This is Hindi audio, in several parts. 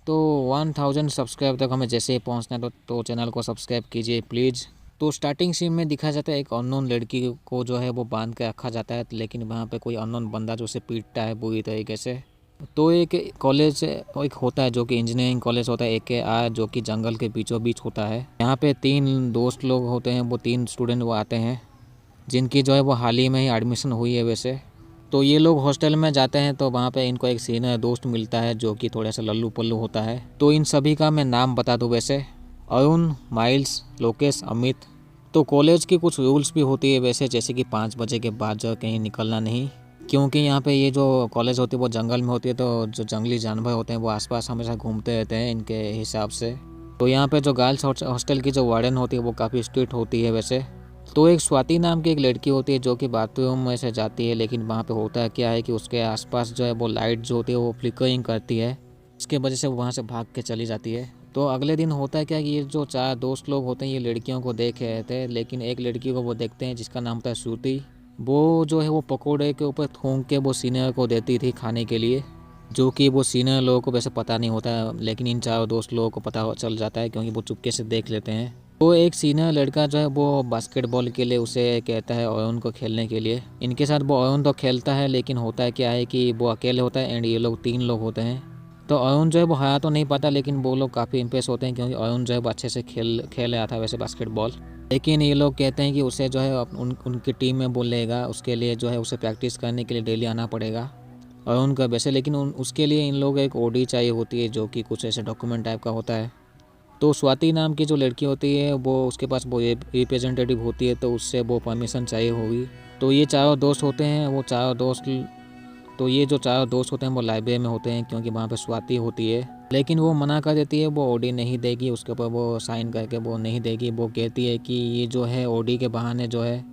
तो 1000 सब्सक्राइब तक हमें जैसे ही पहुंचना है तो चैनल को सब्सक्राइब कीजिए प्लीज़। तो स्टार्टिंग सीन में दिखाया जाता है एक अननोन लड़की को जो है वो बांध के रखा जाता है, लेकिन वहाँ पे कोई अननोन बंदा जो उसे पीटता है बुरी तरीके से। तो एक कॉलेज एक होता है जो कि इंजीनियरिंग कॉलेज होता है AKR, जो कि जंगल के बीचों बीच होता है। यहाँ पे 3 दोस्त लोग होते हैं, वो 3 स्टूडेंट वो आते हैं जिनकी जो है वो हाल ही में ही एडमिशन हुई है वैसे। तो ये लोग हॉस्टल में जाते हैं तो वहाँ पे इनको एक सीनियर दोस्त मिलता है जो कि थोड़ा सा लल्लू पल्लू होता है। तो इन सभी का मैं नाम बता दूँ वैसे, अरुण, माइल्स, लोकेश, अमित। तो कॉलेज की कुछ रूल्स भी होती है वैसे, जैसे कि 5 बजे के बाद जो कहीं निकलना नहीं, क्योंकि यहाँ पे ये जो कॉलेज होती है वो जंगल में होती है, तो जो जंगली जानवर होते हैं वो आसपास हमेशा घूमते रहते हैं इनके हिसाब से। तो यहाँ पे जो गर्ल्स हॉस्टल की जो वार्डन होती है वो काफ़ी स्ट्रिक्ट होती है वैसे। तो एक स्वाति नाम की एक लड़की होती है जो कि बाथरूम में से जाती है, लेकिन वहाँ पे होता है क्या है कि उसके आसपास जो है वो लाइट जो होती है वो फ्लिकरिंग करती है, इसके वजह से वो वहाँ से भाग के चली जाती है। तो अगले दिन होता है क्या कि ये जो 4 दोस्त लोग होते हैं ये लड़कियों को देख रहे थे, लेकिन एक लड़की को वो देखते हैं जिसका नाम था श्रुति। वो जो है वो पकौड़े के ऊपर थूक के वो सीनियर को देती थी खाने के लिए, जो कि वो सीनियर लोगों को वैसे पता नहीं होता है, लेकिन इन 4 दोस्त लोगों को पता चल जाता है क्योंकि वो चुपके से देख लेते हैं। तो एक सीनियर लड़का जो है वो बास्केटबॉल के लिए उसे कहता है अरुण को खेलने के लिए। इनके साथ वो अरुण तो खेलता है, लेकिन होता है क्या है कि वो अकेले होता है एंड ये लोग 3 लोग होते हैं। तो अरुण जो है वो हारा तो नहीं पाता, लेकिन वो लोग काफ़ी इंप्रेस होते हैं क्योंकि अरुण जो है वो अच्छे से खेल रहा था वैसे बास्केटबॉल। लेकिन ये लोग कहते हैं कि उसे जो है उनकी टीम में बोलेगा, उसके लिए जो है उसे प्रैक्टिस करने के लिए डेली आना पड़ेगा अरुण का वैसे। लेकिन उसके लिए इन लोग एक OD चाहिए होती है जो कि कुछ ऐसे डॉक्यूमेंट टाइप का होता है। तो स्वाति नाम की जो लड़की होती है वो उसके पास वो रिप्रेजेंटेटिव होती है, तो उससे वो परमिशन चाहिए होगी। तो ये चारों दोस्त होते हैं, वो चारों दोस्त तो ये जो 4 दोस्त होते हैं वो लाइब्रेरी में होते हैं क्योंकि वहाँ पे स्वाति होती है, लेकिन वो मना कर देती है, वो OD नहीं देगी, उसके ऊपर वो साइन करके वो नहीं देगी। वो कहती है कि ये जो है OD के बहाने जो है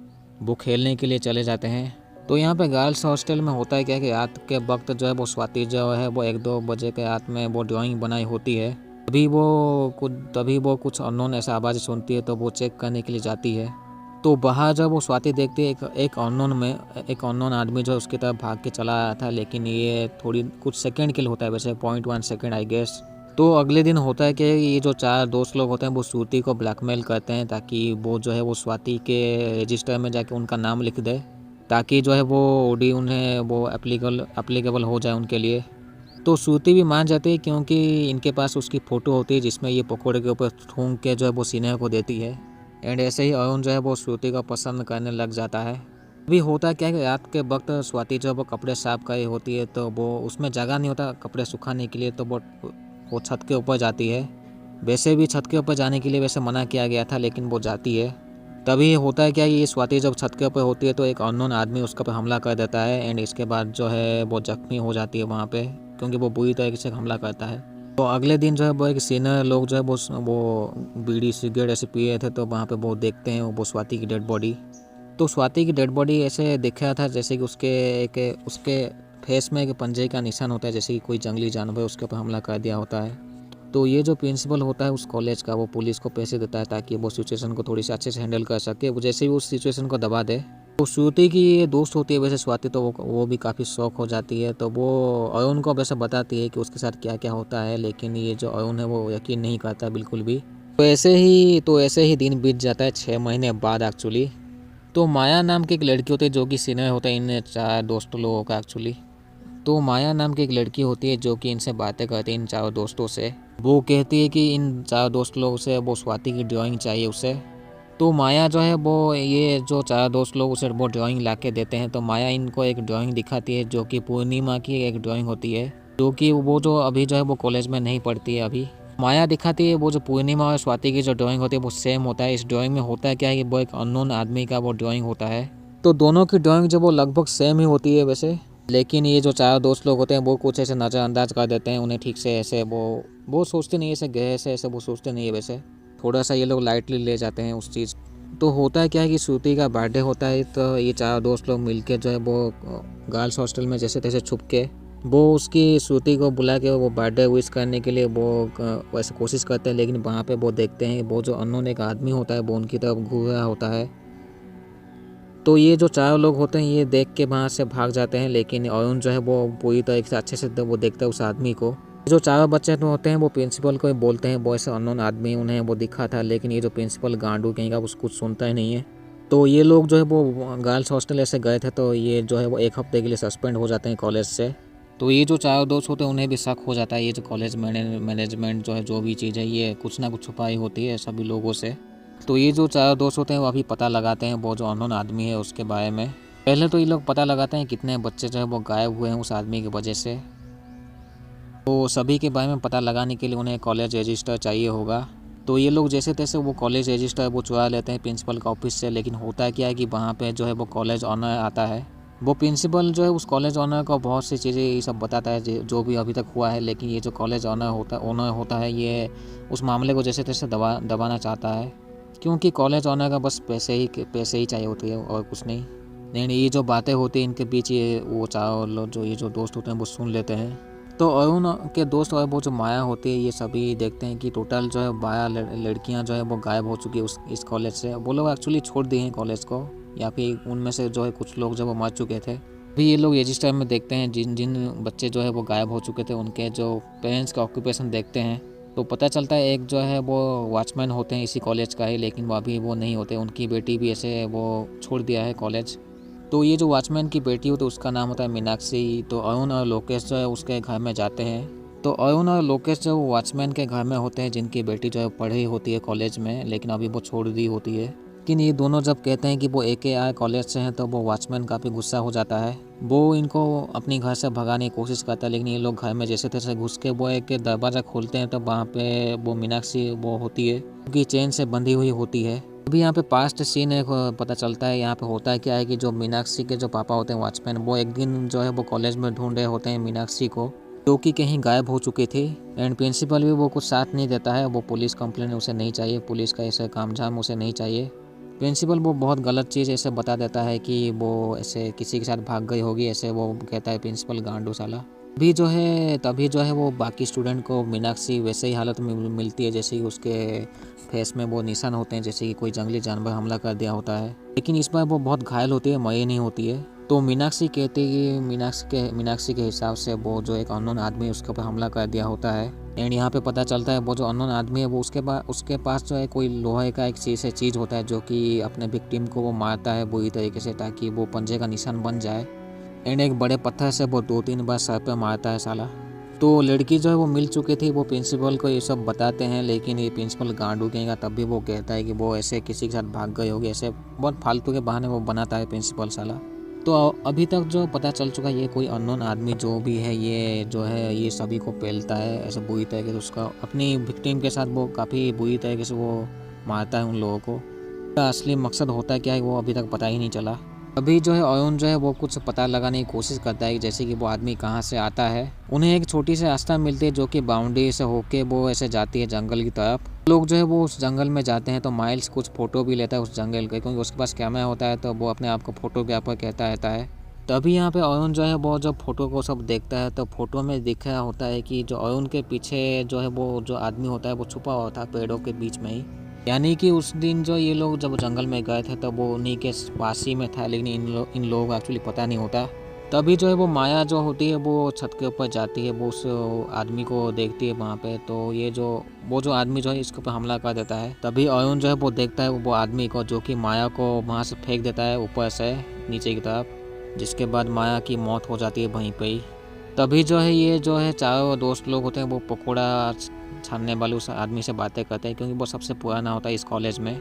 वो खेलने के लिए चले जाते हैं। तो यहाँ पे गर्ल्स हॉस्टल में होता है क्या कि रात के वक्त जो है वो स्वाति जो है वो 1-2 बजे के रात में वो ड्राइंग बनाई होती है। तभी वो कुछ अननोन ऐसा आवाज़ सुनती है, तो वो चेक करने के लिए जाती है। तो बाहर जब वो स्वाति देखती है एक अननोन आदमी जो है उसकी तरफ भाग के चला आया था, लेकिन ये थोड़ी कुछ सेकंड के लिए होता है वैसे, 0.1 सेकंड आई गेस। तो अगले दिन होता है कि ये जो 4 दोस्त लोग होते हैं वो श्रुति को ब्लैकमेल करते हैं ताकि वो जो है वो स्वाति के रजिस्टर में जाके उनका नाम लिख दे, ताकि जो है वो OD उन्हें वो एप्लीकेबल हो जाए उनके लिए। तो श्रुति भी मान जाती है क्योंकि इनके पास उसकी फ़ोटो होती है जिसमें ये पकौड़े के ऊपर थूक के जो है वो सीनियर को देती है। एंड ऐसे ही अरुण जो है वो श्रुति को पसंद करने लग जाता है। अभी होता क्या है कि रात के वक्त स्वाति जो है वो कपड़े साफ कर रही होती है, तो वो उसमें जगह नहीं होता कपड़े सुखाने के लिए, तो वो छत के ऊपर जाती है। वैसे भी छत के ऊपर जाने के लिए वैसे मना किया गया था, लेकिन वो जाती है। तभी होता है क्या ये स्वाति जब छत के ऊपर होती है तो एक अननोन आदमी उसके ऊपर हमला कर देता है, एंड इसके बाद जो है वो जख्मी हो जाती है वहाँ पे, क्योंकि वो बुरी तरीके से हमला करता है। तो अगले दिन जो है वो एक सीनियर लोग जो है वो बीड़ी सिगरेट ऐसे पिए थे, तो वहाँ पे वो देखते हैं वो स्वाति की डेड बॉडी। तो स्वाति की डेड बॉडी ऐसे देखा था जैसे कि उसके फेस में एक पंजे का निशान होता है, जैसे कि कोई जंगली जानवर उसके ऊपर हमला कर दिया होता है। तो ये जो प्रिंसिपल होता है उस कॉलेज का, वो पुलिस को पैसे देता है ताकि वो सिचुएशन को थोड़ी सी अच्छे से हैंडल कर सके, वो जैसे ही उस सिचुएशन को दबा दे। तो श्रुति की ये दोस्त होती है वैसे स्वाति, तो वो भी काफ़ी शौक हो जाती है, तो वो अरुण को वैसे बताती है कि उसके साथ क्या क्या होता है, लेकिन ये जो अरुण है वो यकीन नहीं करता बिल्कुल भी। तो ऐसे ही दिन बीत जाता है 6 महीने बाद एक्चुअली। तो माया नाम की एक लड़की होती है जो कि सीनियर होता है इन 4 दोस्तों लोगों का एक्चुअली। तो माया नाम की एक लड़की होती है जो कि इनसे बातें करती है इन 4 दोस्तों से। वो कहती है कि इन 4 दोस्त लोगों से वो स्वाति की ड्राइंग चाहिए उसे। तो माया जो है वो ये जो 4 दोस्त लोग उसे वो ड्राइंग ला के देते हैं। तो माया इनको एक ड्राइंग दिखाती है जो कि पूर्णिमा की एक ड्राइंग होती है, जो कि वो जो अभी जो है वो कॉलेज में नहीं पढ़ती है अभी। माया दिखाती है वो जो पूर्णिमा और स्वाति की जो ड्राइंग होती है वो सेम होता है। इस ड्राइंग में होता है क्या है कि वो एक अननोन आदमी का वो ड्राइंग होता है। तो दोनों की ड्राइंग जो वो लगभग सेम ही होती है वैसे, लेकिन ये जो 4 दोस्त लोग होते हैं वो कुछ ऐसे नज़रअंदाज कर देते हैं उन्हें ठीक से, ऐसे वो सोचते नहीं है ऐसे गहरे से, ऐसे वो सोचते नहीं है वैसे, थोड़ा सा ये लोग लाइटली ले जाते हैं उस चीज़। तो होता है क्या है कि श्रुति का बर्थडे होता है, तो ये 4 दोस्त लोग मिलके जो है वो गर्ल्स हॉस्टल में जैसे तैसे छुप के वो उसकी श्रुति को बुला के वो बर्थडे विश करने के लिए वो वैसे कोशिश करते हैं, लेकिन वहाँ पे वो देखते हैं वो जो अननोन एक आदमी होता है वो उनकी तरफ घूर रहा होता है। तो ये जो 4 लोग होते हैं ये देख के वहाँ से भाग जाते हैं, लेकिन अरुण जो है वो पूरी तरीके से अच्छे से वो देखता है उस आदमी को। जो चारों बच्चे तो होते हैं वो प्रिंसिपल को ही बोलते हैं, वो ऐसे अननोन आदमी उन्हें वो दिखा था, लेकिन ये जो प्रिंसिपल गांडू कहीं का कुछ सुनता ही नहीं है। तो ये लोग जो है वो गर्ल्स हॉस्टल ऐसे गए थे, तो ये जो है वो 1 हफ्ते के लिए सस्पेंड हो जाते हैं कॉलेज से। तो ये जो चारों दोस्त होते हैं उन्हें भी शक हो जाता है, ये जो कॉलेज मैनेजमेंट जो है जो भी चीज़ है ये कुछ ना कुछ छुपाई होती है सभी लोगों से। तो ये जो चारों दोस्त होते हैं वो अभी पता लगाते हैं वो जो अननोन आदमी है उसके बारे में। पहले तो ये लोग पता लगाते हैं कितने बच्चे जो है वो गायब हुए हैं उस आदमी की वजह से। तो सभी के बारे में पता लगाने के लिए उन्हें कॉलेज रजिस्टर चाहिए होगा। तो ये लोग जैसे तैसे वो कॉलेज रजिस्टर वो चुरा लेते हैं प्रिंसिपल का ऑफिस से, लेकिन होता क्या है कि वहाँ पे जो है वो कॉलेज ऑनर आता है। वो प्रिंसिपल जो है उस कॉलेज ऑनर को बहुत सी चीज़ें ये सब बताता है जो भी अभी तक हुआ है, लेकिन ये जो कॉलेज ऑनर होता है ये उस मामले को जैसे तैसे दबाना चाहता है, क्योंकि कॉलेज ऑनर का बस पैसे ही चाहिए होती है और कुछ नहीं। लेकिन ये जो बातें होती हैं इनके बीच ये वो चारों लोग जो ये जो दोस्त होते हैं वो सुन लेते हैं। तो अरुण के दोस्त और वो जो माया होती है ये सभी देखते हैं कि टोटल जो है 12 लड़कियां जो है वो गायब हो चुकी है इस कॉलेज से। वो लोग एक्चुअली छोड़ दिए हैं कॉलेज को, या फिर उनमें से जो है कुछ लोग जो वो मर चुके थे। अभी ये लोग रजिस्टर में देखते हैं जिन जिन बच्चे जो है वो गायब हो चुके थे उनके जो पेरेंट्स का ऑक्यूपेशन देखते हैं, तो पता चलता है एक जो है वो वॉचमैन होते हैं इसी कॉलेज का ही, लेकिन वो अभी वो नहीं होते, उनकी बेटी भी ऐसे वो छोड़ दिया है कॉलेज। तो ये जो वॉचमैन की बेटी हो तो उसका नाम होता है मीनाक्षी। तो अरुण और लोकेश जो है उसके घर में जाते हैं। तो अरुण और लोकेश जो वॉचमैन के घर में होते हैं जिनकी बेटी जो है पढ़ी होती है कॉलेज में, लेकिन अभी वो छोड़ दी होती है। लेकिन ये दोनों जब कहते हैं कि वो AKR कॉलेज से हैं तो वो वॉचमैन काफ़ी गुस्सा हो जाता है। वो इनको अपनी घर से भगाने की कोशिश करता है, लेकिन ये लोग घर में जैसे तैसे घुस के वो एक दरवाज़ा खोलते हैं तो वहाँ पे वो मीनाक्षी वो होती है क्योंकि चेन से बंधी हुई होती है। अभी यहाँ पे पास्ट सीन एक पता चलता है। यहाँ पे होता है क्या है कि जो मीनाक्षी के जो पापा होते हैं वॉचमैन, वो एक दिन जो है वो कॉलेज में ढूंढ रहे होते हैं मीनाक्षी को, जो कि कहीं गायब हो चुकी थी। एंड प्रिंसिपल भी वो कुछ साथ नहीं देता है, वो पुलिस कंप्लेन उसे नहीं चाहिए, पुलिस का ऐसे कामझाम उसे नहीं चाहिए। प्रिंसिपल वो बहुत गलत चीज़ ऐसे बता देता है कि वो ऐसे किसी के साथ भाग गई होगी, ऐसे वो कहता है प्रिंसिपल गांडू साला। तभी जो है वो बाकी स्टूडेंट को मीनाक्षी वैसे ही हालत में मिलती है जैसे ही उसके फेस में वो निशान होते हैं, जैसे कि कोई जंगली जानवर हमला कर दिया होता है। लेकिन इस बार वो बहुत घायल होती है, मरी नहीं होती है। तो मीनाक्षी कहती है कि मीनाक्षी के हिसाब से वो जो एक अननोन आदमी उसके ऊपर हमला कर दिया होता है। एंड यहाँ पे पता चलता है वो जो अननोन आदमी है वो उसके पास जो है कोई लोहे का एक चीज़ होता है जो कि अपने विक्टिम को वो मारता है बुरी तरीके से ताकि वो पंजे का निशान बन जाए। एंड एक बड़े पत्थर से वो 2-3 बार सर पे मारता है साला। तो लड़की जो है वो मिल चुकी थी, वो प्रिंसिपल को ये सब बताते हैं, लेकिन ये प्रिंसिपल गांडू कहेगा तब भी वो कहता है कि वो ऐसे किसी के साथ भाग गई होगी, ऐसे बहुत फालतू के बहाने वो बनाता है प्रिंसिपल साला। तो अभी तक जो पता चल चुका है ये कोई अननोन आदमी जो भी है ये जो है ये सभी को पेलता है ऐसे बुरी तरीके से, उसका अपनी विक्टिम के साथ वो काफ़ी बुरी तरीके से वो मारता है उन लोगों को। उसका असली मकसद होता है क्या है वो अभी तक पता ही नहीं चला। अभी जो है अरुण जो है वो कुछ पता लगाने की कोशिश करता है जैसे कि वो आदमी कहाँ से आता है। उन्हें एक छोटी सी रास्ता मिलती है जो कि बाउंड्री से होके वो ऐसे जाती है जंगल की तरफ। लोग जो है वो उस जंगल में जाते हैं तो माइल्स कुछ फ़ोटो भी लेता है उस जंगल के, क्योंकि उसके पास कैमरा होता है तो वो अपने आप को फोटोग्राफर कहता रहता है। तभी यहाँ पे अरुण जो है वो जब फोटो को सब देखता है तो फोटो में दिख रहा होता है कि जो अरुण के पीछे जो है वो जो आदमी होता है वो छुपा हुआ था पेड़ों के बीच में ही। यानी कि उस दिन जो ये लोग जब जंगल में गए थे तब वो उन्हीं के पास ही में था, लेकिन इन लोगों को एक्चुअली पता नहीं होता। तभी जो है वो माया जो होती है वो छत के ऊपर जाती है, वो उस आदमी को देखती है वहाँ पे। तो ये जो वो जो आदमी जो है इसके ऊपर हमला कर देता है। तभी अरुण जो है वो देखता है वो आदमी को जो कि माया को वहाँ से फेंक देता है ऊपर से नीचे की तरफ, जिसके बाद माया की मौत हो जाती है वहीं पे ही। तभी जो है ये जो है चारों दोस्त लोग होते हैं वो पकौड़ा छानने वाले उस आदमी से बातें करते हैं, क्योंकि वो सबसे पुराना होता है इस कॉलेज में।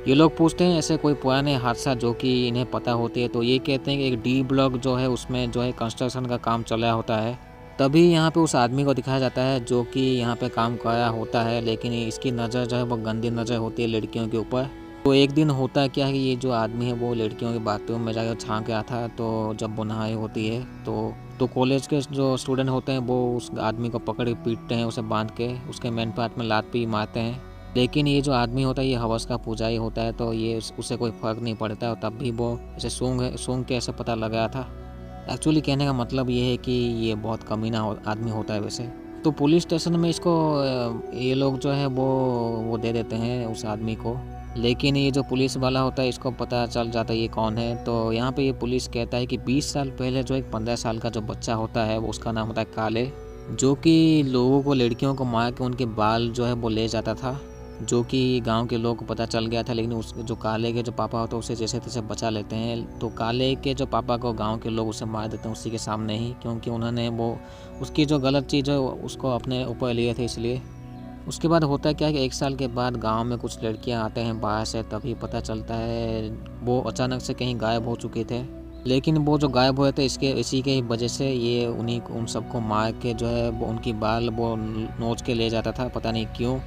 ये लोग पूछते हैं ऐसे कोई पुराने हादसा जो कि इन्हें पता होती है, तो ये कहते हैं कि एक D ब्लॉक जो है उसमें जो है कंस्ट्रक्शन का काम चल रहा होता है। तभी यहाँ पे उस आदमी को दिखाया जाता है जो कि यहाँ पे काम कर रहा होता है, लेकिन इसकी नज़र जो है वो गंदी नज़र होती है लड़कियों के ऊपर। तो एक दिन होता है क्या है कि ये जो आदमी है वो लड़कियों के बाथरूम में जाकर झाँक रहा था, तो जब वो नहाई होती है तो कॉलेज के जो स्टूडेंट होते हैं वो उस आदमी को पकड़ के पीटते हैं, उसे बांध के उसके मेन पार्ट में लात भी मारते हैं। लेकिन ये जो आदमी होता है ये हवस का पुजारी होता है, तो ये उसे कोई फ़र्क नहीं पड़ता, और तब भी वो ऐसे सूंघ के ऐसे पता लगाया था। एक्चुअली कहने का मतलब ये है कि ये बहुत कमीना आदमी होता है वैसे। तो पुलिस स्टेशन में इसको ये लोग जो है वो दे देते हैं उस आदमी को, लेकिन ये जो पुलिस वाला होता है इसको पता चल जाता है ये कौन है। तो यहाँ पे ये पुलिस कहता है कि 20 साल पहले जो एक 15 साल का जो बच्चा होता है वो उसका नाम होता है काले। जो कि लोगों को, लड़कियों को मार के उनके बाल जो है वो ले जाता था, जो कि गांव के लोगों को पता चल गया था। लेकिन उस जो काले के जो पापा होते हैं उसे जैसे तैसे बचा लेते हैं। तो काले के जो पापा को गांव के लोग उसे मार देते हैं उसी के सामने ही, क्योंकि उन्होंने वो उसकी जो गलत चीज़ है उसको अपने ऊपर लिए थे इसलिए। उसके बाद होता है क्या है कि 1 साल के बाद गांव में कुछ लड़कियां आते हैं बाहर से, तभी पता चलता है वो अचानक से कहीं गायब हो चुके थे। लेकिन वो जो गायब हुए थे इसी के ही वजह से ये उन सबको मार के जो है वो उनकी बाल वो नोच के ले जाता था, पता नहीं क्यों।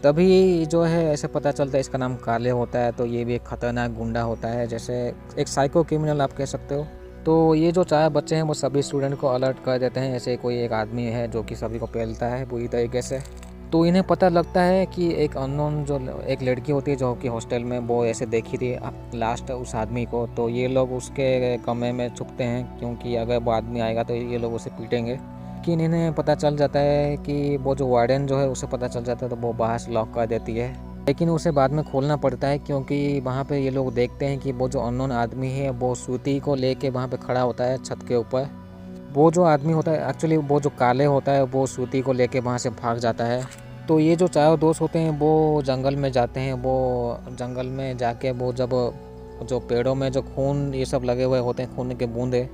तभी जो है ऐसे पता चलता है इसका नाम काले होता है। तो ये भी एक खतरनाक गुंडा होता है, जैसे एक साइको क्रिमिनल आप कह सकते हो। तो ये जो 4 बच्चे हैं वो सभी स्टूडेंट को अलर्ट कर देते हैं, ऐसे कोई एक आदमी है जो कि सभी को पेलता है बुरी तरीके से। तो इन्हें पता लगता है कि एक अननोन जो एक लड़की होती है जो कि हॉस्टल में वो ऐसे देखी थी लास्ट उस आदमी को। तो ये लोग उसके कमरे में छुपते हैं, क्योंकि अगर वो आदमी आएगा तो ये लोग उसे पीटेंगे। लेकिन इन्हें पता चल जाता है कि वो जो वार्डन जो है उसे पता चल जाता है, तो वो बाहर से लॉक कर देती है। लेकिन उसे बाद में खोलना पड़ता है, क्योंकि वहाँ पे ये लोग देखते हैं कि वो जो अननोन आदमी है वो सूती को लेके वहाँ पे खड़ा होता है छत के ऊपर। वो जो आदमी होता है एक्चुअली वो जो काले होता है वो सूती को लेके वहाँ से भाग जाता है। तो ये जो चारों दोस्त होते हैं वो जंगल में जाते हैं। वो जंगल में जाके वो जब जो पेड़ों में जो खून ये सब लगे हुए होते हैं, खून के बूंदे,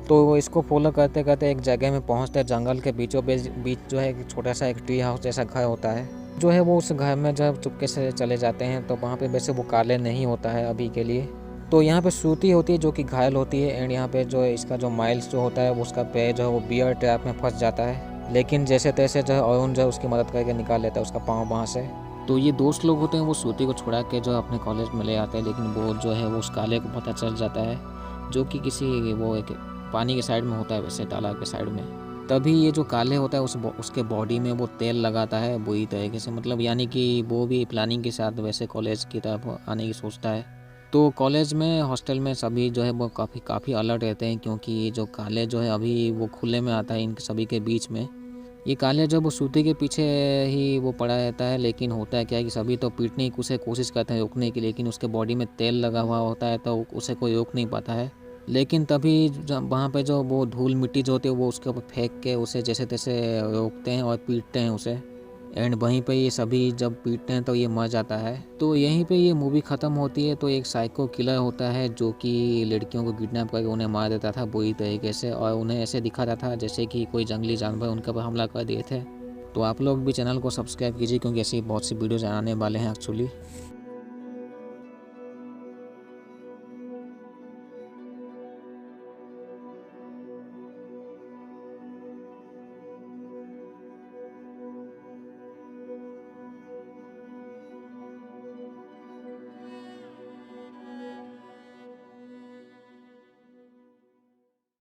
तो वो इसको फॉलो करते करते एक जगह में पहुंचते हैं। जंगल के बीचों बीच जो है एक छोटा सा एक ट्री हाउस जैसा घर होता है, जो है वो उस घर में जब चुपके से चले जाते हैं। तो वहाँ पे वैसे वो काले नहीं होता है अभी के लिए। तो यहाँ पे श्रुति होती है जो कि घायल होती है, एंड यहाँ पे जो इसका जो माइल्स जो होता है वो उसका पैर जो है वो बियर ट्रैप में फंस जाता है। लेकिन जैसे तैसे जो है अरुण जो है उसकी मदद करके निकाल लेता है उसका पाँव वहाँ से। तो ये दोस्त लोग होते हैं वो श्रुति को छुड़ा के जो अपने कॉलेज में ले आते हैं। लेकिन वो जो है वो उस काले को पता चल जाता है, जो कि किसी वो एक पानी के साइड में होता है, वैसे तालाब के साइड में। तभी ये जो काले होता है उसके बॉडी में वो तेल लगाता है बुरी तरीके से, मतलब यानी कि वो भी प्लानिंग के साथ वैसे कॉलेज की तरफ आने की सोचता है। तो कॉलेज में हॉस्टल में सभी जो है वो काफ़ी अलर्ट रहते हैं, क्योंकि ये जो काले जो है अभी वो खुले में आता है इन सभी के बीच में। ये काले जो वो सूती के पीछे ही वो पड़ा रहता है। लेकिन होता है क्या है कि सभी तो पीटने की कोशिश करते हैं रोकने की, लेकिन उसके बॉडी में तेल लगा हुआ होता है तो उसे कोई रोक नहीं पाता है। लेकिन तभी जब वहाँ पे जो वो धूल मिट्टी जो होती है वो उसके ऊपर फेंक के उसे जैसे तैसे रोकते हैं और पीटते हैं उसे। एंड वहीं पे ये सभी जब पीटते हैं तो ये मर जाता है। तो यहीं पे ये मूवी ख़त्म होती है। तो एक साइको किलर होता है जो कि लड़कियों को किडनैप करके उन्हें मार देता था बुरी तरीके से, और उन्हें ऐसे दिखाता था जैसे कि कोई जंगली जानवर उनके ऊपर हमला कर दिए थे। तो आप लोग भी चैनल को सब्सक्राइब कीजिए, क्योंकि ऐसी बहुत सी वीडियोज़ आने वाले हैं एक्चुअली।